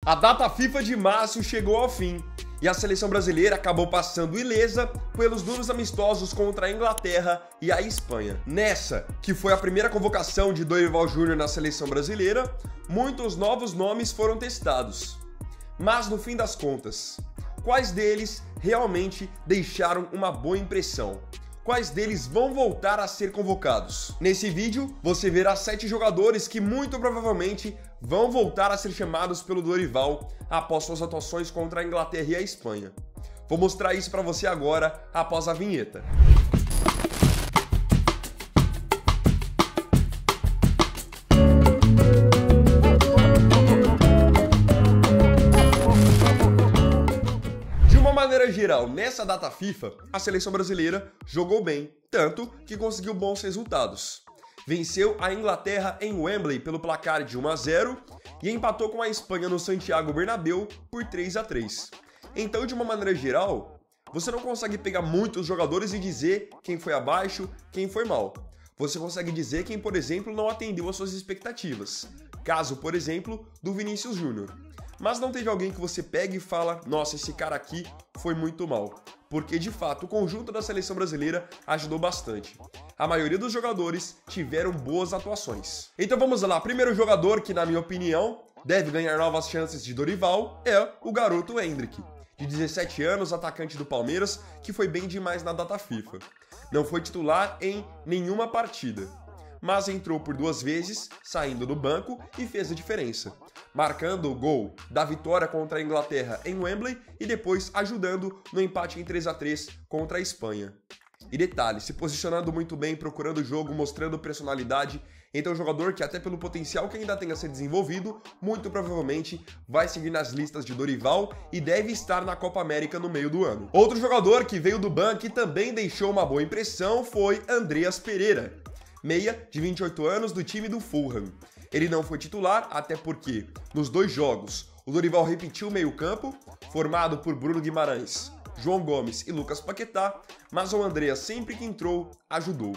A data FIFA de março chegou ao fim e a seleção brasileira acabou passando ilesa pelos duros amistosos contra a Inglaterra e a Espanha. Nessa, que foi a primeira convocação de Dorival Júnior na seleção brasileira, muitos novos nomes foram testados. Mas no fim das contas, quais deles realmente deixaram uma boa impressão? Quais deles vão voltar a ser convocados? Nesse vídeo, você verá 7 jogadores que muito provavelmente vão voltar a ser chamados pelo Dorival após suas atuações contra a Inglaterra e a Espanha. Vou mostrar isso para você agora, após a vinheta. De maneira geral, nessa data FIFA, a seleção brasileira jogou bem, tanto que conseguiu bons resultados. Venceu a Inglaterra em Wembley pelo placar de 1-0 e empatou com a Espanha no Santiago Bernabéu por 3-3. Então, de uma maneira geral, você não consegue pegar muitos jogadores e dizer quem foi abaixo, quem foi mal. Você consegue dizer quem, por exemplo, não atendeu às suas expectativas. Caso, por exemplo, do Vinícius Júnior. Mas não teve alguém que você pega e fala, nossa, esse cara aqui foi muito mal. Porque, de fato, o conjunto da seleção brasileira ajudou bastante. A maioria dos jogadores tiveram boas atuações. Então vamos lá, primeiro jogador que, na minha opinião, deve ganhar novas chances de Dorival é o garoto Endrick, de 17 anos, atacante do Palmeiras, que foi bem demais na data FIFA. Não foi titular em nenhuma partida, mas entrou por 2 vezes, saindo do banco e fez a diferença, marcando o gol da vitória contra a Inglaterra em Wembley e depois ajudando no empate em 3-3 contra a Espanha. E detalhe, se posicionando muito bem, procurando o jogo, mostrando personalidade, então um jogador que até pelo potencial que ainda tem a ser desenvolvido, muito provavelmente vai seguir nas listas de Dorival e deve estar na Copa América no meio do ano. Outro jogador que veio do banco e também deixou uma boa impressão foi Andreas Pereira, meia de 28 anos do time do Fulham. Ele não foi titular, até porque nos 2 jogos o Dorival repetiu o meio-campo, formado por Bruno Guimarães, João Gomes e Lucas Paquetá, mas o Andreas sempre que entrou, ajudou,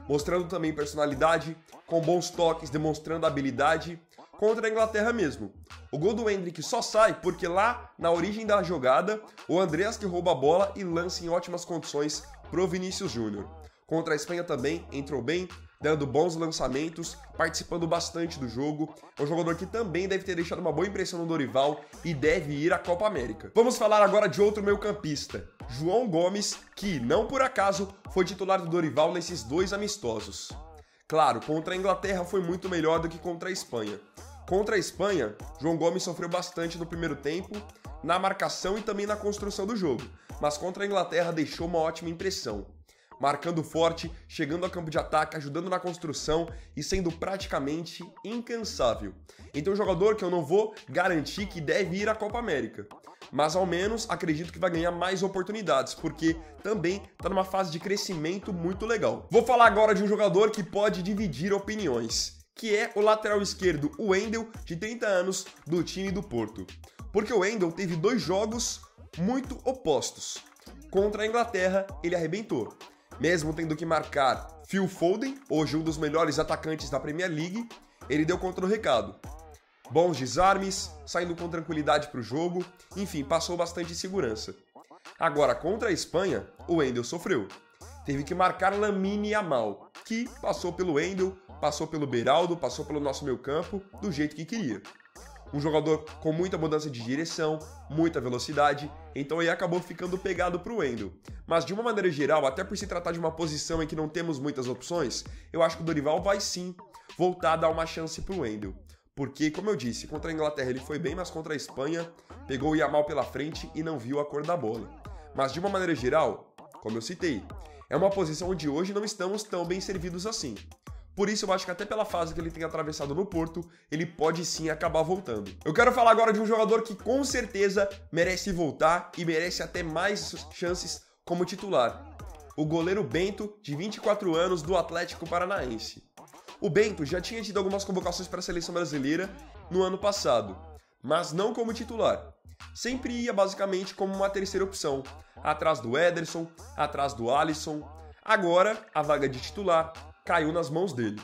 mostrando também personalidade, com bons toques, demonstrando habilidade, contra a Inglaterra mesmo. O gol do Endrick só sai porque lá, na origem da jogada, o Andreas que rouba a bola e lança em ótimas condições pro Vinícius Júnior. Contra a Espanha também entrou bem, dando bons lançamentos, participando bastante do jogo. É um jogador que também deve ter deixado uma boa impressão no Dorival e deve ir à Copa América. Vamos falar agora de outro meio-campista, João Gomes, que não por acaso foi titular do Dorival nesses 2 amistosos. Claro, contra a Inglaterra foi muito melhor do que contra a Espanha. Contra a Espanha, João Gomes sofreu bastante no primeiro tempo, na marcação e também na construção do jogo, mas contra a Inglaterra deixou uma ótima impressão, marcando forte, chegando ao campo de ataque, ajudando na construção e sendo praticamente incansável. Então, um jogador que eu não vou garantir que deve ir à Copa América, mas ao menos acredito que vai ganhar mais oportunidades, porque também está numa fase de crescimento muito legal. Vou falar agora de um jogador que pode dividir opiniões, que é o lateral esquerdo, o Wendel, de 30 anos, do time do Porto. Porque o Wendel teve 2 jogos muito opostos. Contra a Inglaterra, ele arrebentou. Mesmo tendo que marcar Phil Foden, hoje um dos melhores atacantes da Premier League, ele deu conta do recado. Bons desarmes, saindo com tranquilidade para o jogo, enfim, passou bastante segurança. Agora, contra a Espanha, o Wendel sofreu. Teve que marcar Lamine Yamal, que passou pelo Wendel, passou pelo Beraldo, passou pelo nosso meio-campo, do jeito que queria. Um jogador com muita mudança de direção, muita velocidade, então aí acabou ficando pegado para o Wendel. Mas de uma maneira geral, até por se tratar de uma posição em que não temos muitas opções, eu acho que o Dorival vai sim voltar a dar uma chance para o Wendel. Porque, como eu disse, contra a Inglaterra ele foi bem, mas contra a Espanha pegou o Yamal pela frente e não viu a cor da bola. Mas de uma maneira geral, como eu citei, é uma posição onde hoje não estamos tão bem servidos assim. Por isso eu acho que até pela fase que ele tem atravessado no Porto, ele pode sim acabar voltando. Eu quero falar agora de um jogador que com certeza merece voltar e merece até mais chances como titular. O goleiro Bento, de 24 anos, do Atlético Paranaense. O Bento já tinha tido algumas convocações para a seleção brasileira no ano passado, mas não como titular. Sempre ia basicamente como uma terceira opção, atrás do Ederson, atrás do Alisson. Agora, a vaga de titular caiu nas mãos dele.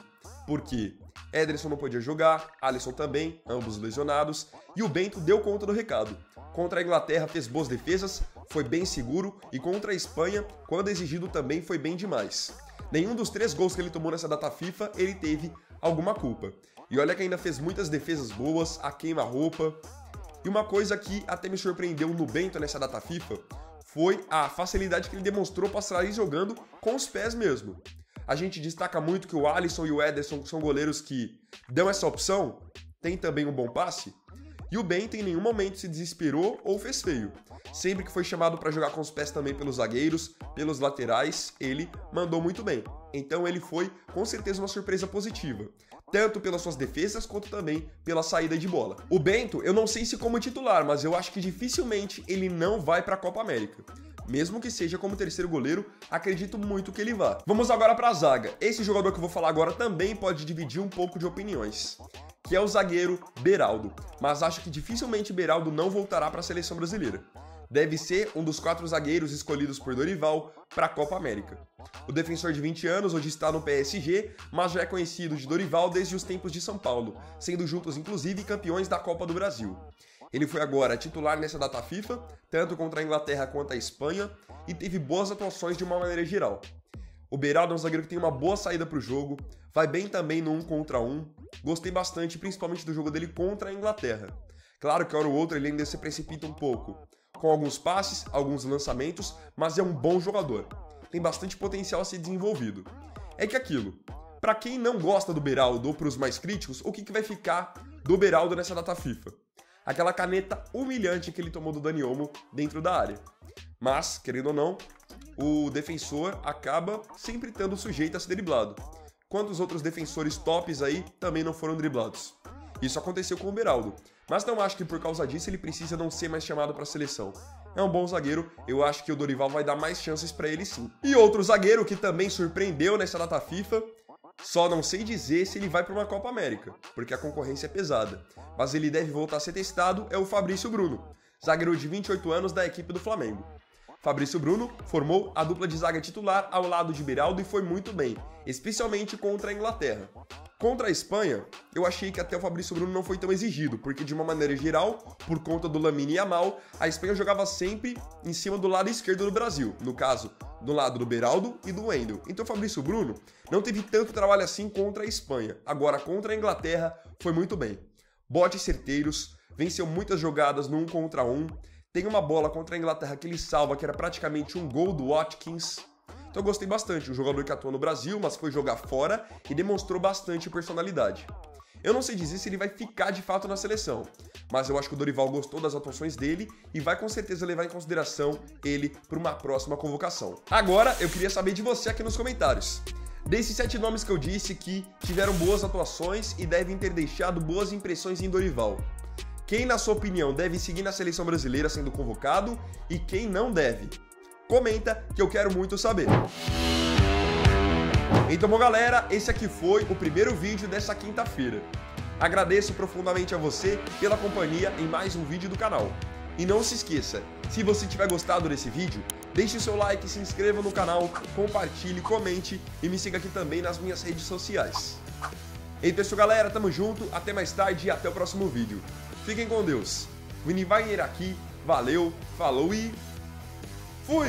porque Ederson não podia jogar, Alisson também, ambos lesionados, e o Bento deu conta do recado. Contra a Inglaterra fez boas defesas, foi bem seguro, e contra a Espanha, quando exigido também foi bem demais. Nenhum dos 3 gols que ele tomou nessa data FIFA, ele teve alguma culpa. E olha que ainda fez muitas defesas boas, a queima-roupa. E uma coisa que até me surpreendeu no Bento nessa data FIFA foi a facilidade que ele demonstrou para sair jogando com os pés mesmo. A gente destaca muito que o Alisson e o Ederson são goleiros que dão essa opção, tem também um bom passe, e o Bento em nenhum momento se desesperou ou fez feio. Sempre que foi chamado para jogar com os pés também pelos zagueiros, pelos laterais, ele mandou muito bem. Então ele foi com certeza uma surpresa positiva, tanto pelas suas defesas quanto também pela saída de bola. O Bento, eu não sei se como titular, mas eu acho que dificilmente ele não vai para a Copa América. Mesmo que seja como terceiro goleiro, acredito muito que ele vá. Vamos agora para a zaga. Esse jogador que eu vou falar agora também pode dividir um pouco de opiniões, que é o zagueiro Beraldo. Mas acho que dificilmente Beraldo não voltará para a seleção brasileira. Deve ser um dos 4 zagueiros escolhidos por Dorival para a Copa América. O defensor de 20 anos hoje está no PSG, mas já é conhecido de Dorival desde os tempos de São Paulo, sendo juntos inclusive campeões da Copa do Brasil. Ele foi agora titular nessa data FIFA, tanto contra a Inglaterra quanto a Espanha, e teve boas atuações de uma maneira geral. O Beraldo é um zagueiro que tem uma boa saída para o jogo, vai bem também no 1 contra 1, gostei bastante principalmente do jogo dele contra a Inglaterra. Claro que hora ou outra ele ainda se precipita um pouco, com alguns passes, alguns lançamentos, mas é um bom jogador. Tem bastante potencial a ser desenvolvido. É que aquilo, para quem não gosta do Beraldo ou para os mais críticos, o que vai ficar do Beraldo nessa data FIFA? Aquela caneta humilhante que ele tomou do Dani Olmo dentro da área. Mas, querendo ou não, o defensor acaba sempre estando sujeito a ser driblado. Quantos outros defensores tops aí também não foram driblados? Isso aconteceu com o Beraldo. Mas não acho que por causa disso ele precisa não ser mais chamado para a seleção. É um bom zagueiro, eu acho que o Dorival vai dar mais chances para ele sim. E outro zagueiro que também surpreendeu nessa data FIFA, só não sei dizer se ele vai para uma Copa América, porque a concorrência é pesada. Mas ele deve voltar a ser testado, é o Fabrício Bruno, zagueiro de 28 anos da equipe do Flamengo. Fabrício Bruno formou a dupla de zaga titular ao lado de Beraldo e foi muito bem, especialmente contra a Inglaterra. Contra a Espanha, eu achei que até o Fabrício Bruno não foi tão exigido, porque de uma maneira geral, por conta do Lamine Yamal, a Espanha jogava sempre em cima do lado esquerdo do Brasil, no caso, do lado do Beraldo e do Wendel. Então o Fabrício Bruno não teve tanto trabalho assim contra a Espanha. Agora, contra a Inglaterra, foi muito bem. Botes certeiros, venceu muitas jogadas no 1 contra 1, tem uma bola contra a Inglaterra que ele salva, que era praticamente um gol do Watkins. Então eu gostei bastante, um jogador que atua no Brasil, mas foi jogar fora e demonstrou bastante personalidade. Eu não sei dizer se ele vai ficar de fato na seleção, mas eu acho que o Dorival gostou das atuações dele e vai com certeza levar em consideração ele para uma próxima convocação. Agora, eu queria saber de você aqui nos comentários. Desses 7 nomes que eu disse que tiveram boas atuações e devem ter deixado boas impressões em Dorival, quem, na sua opinião, deve seguir na seleção brasileira sendo convocado e quem não deve? Comenta que eu quero muito saber. Então, bom, galera, esse aqui foi o primeiro vídeo dessa quinta-feira. Agradeço profundamente a você pela companhia em mais um vídeo do canal. E não se esqueça, se você tiver gostado desse vídeo, deixe o seu like, se inscreva no canal, compartilhe, comente e me siga aqui também nas minhas redes sociais. Então é isso, galera, tamo junto, até mais tarde e até o próximo vídeo. Fiquem com Deus. Vini Wagner aqui, valeu, falou e fui!